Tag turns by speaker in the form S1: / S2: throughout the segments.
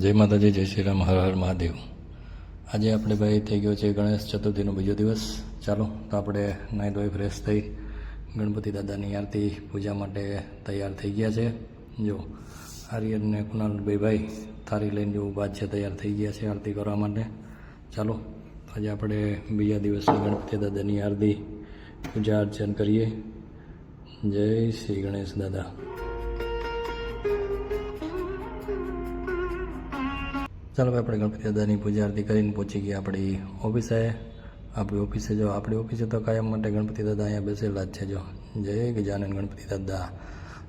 S1: જય માતાજી, જય શ્રી રામ, હર હર મહાદેવ. આજે આપણે ભાઈ થઈ ગયો છે ગણેશ ચતુર્થીનો બીજો દિવસ. ચાલો તો આપણે નાહી ધોઈ ફ્રેશ થઈ ગણપતિ દાદાની આરતી પૂજા માટે તૈયાર થઈ ગયા છે. જો આર્યન ને કુનાલભાઈ ભાઈ થાળી લઈને જો ઊભા છે, તૈયાર થઈ ગયા છે આરતી કરવા માટે. ચાલો આજે આપણે બીજા દિવસની ગણપતિ દાદાની આરતી પૂજા અર્ચન કરીએ. જય શ્રી ગણેશ દાદા. ચાલો ભાઈ આપણે ગણપતિ દાદાની પૂજા આરતી કરીને પહોંચી ગયા આપણી ઓફિસે. આપણી ઓફિસે જો આપણી ઓફિસે તો કાયમ માટે ગણપતિ દાદા અહીંયા બેસેલા જ છે. જો જય ગજાનન ગણપતિ દાદા.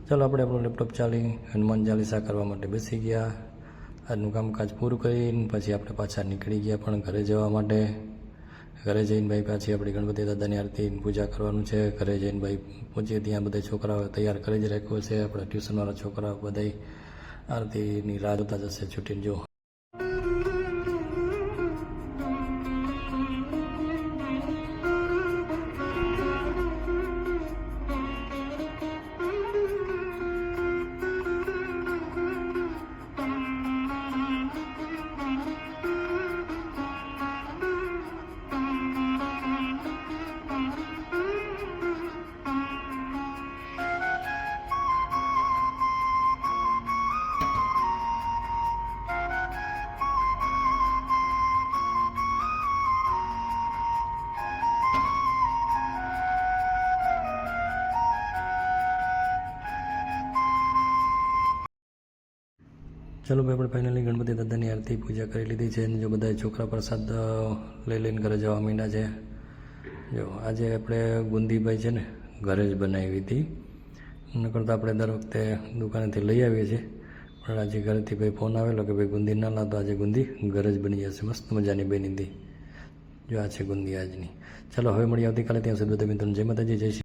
S1: ચાલો આપણે આપણું લેપટોપ ચાલી હનુમાન ચાલીસા કરવા માટે બેસી ગયા. આજનું કામકાજ પૂરું કરીને પછી આપણે પાછા નીકળી ગયા પણ ઘરે જવા માટે. ઘરે જઈને ભાઈ પાછી આપણી ગણપતિ દાદાની આરતી પૂજા કરવાનું છે. ઘરે જઈને ભાઈ પહોંચીએ ત્યાં બધા છોકરાઓ તૈયાર કરી જ રાખ્યો છે. આપણા ટ્યુશનવાળા છોકરાઓ બધા આરતીની રાહ જોતા જશે છૂટીને. જો ચાલો ભાઈ આપણે ફાઇનલી ગણપતિ દાદાની આરતી પૂજા કરી લીધી છે. અને જો બધા છોકરા પ્રસાદ લઈ લઈને ઘરે જવા માંડ્યા છે. જો આજે આપણે ગુંદીભાઈ છે ને ઘરે જ બનાવી હતી. નકર તો આપણે દર વખતે દુકાનેથી લઈ આવીએ છીએ, પણ આજે ઘરેથી ભાઈ ફોન આવેલો કે ભાઈ ગુંદી ના લાવતો, આજે ગુંદી ઘરે જ બની જશે. મસ્ત મજાની બની હતી. જો આ છે ગુંદી આજની. ચાલો હવે મળીએ આવતીકાલે. ત્યાં સુધી બધા મિત્રો જય માતાજી, જય શ્રી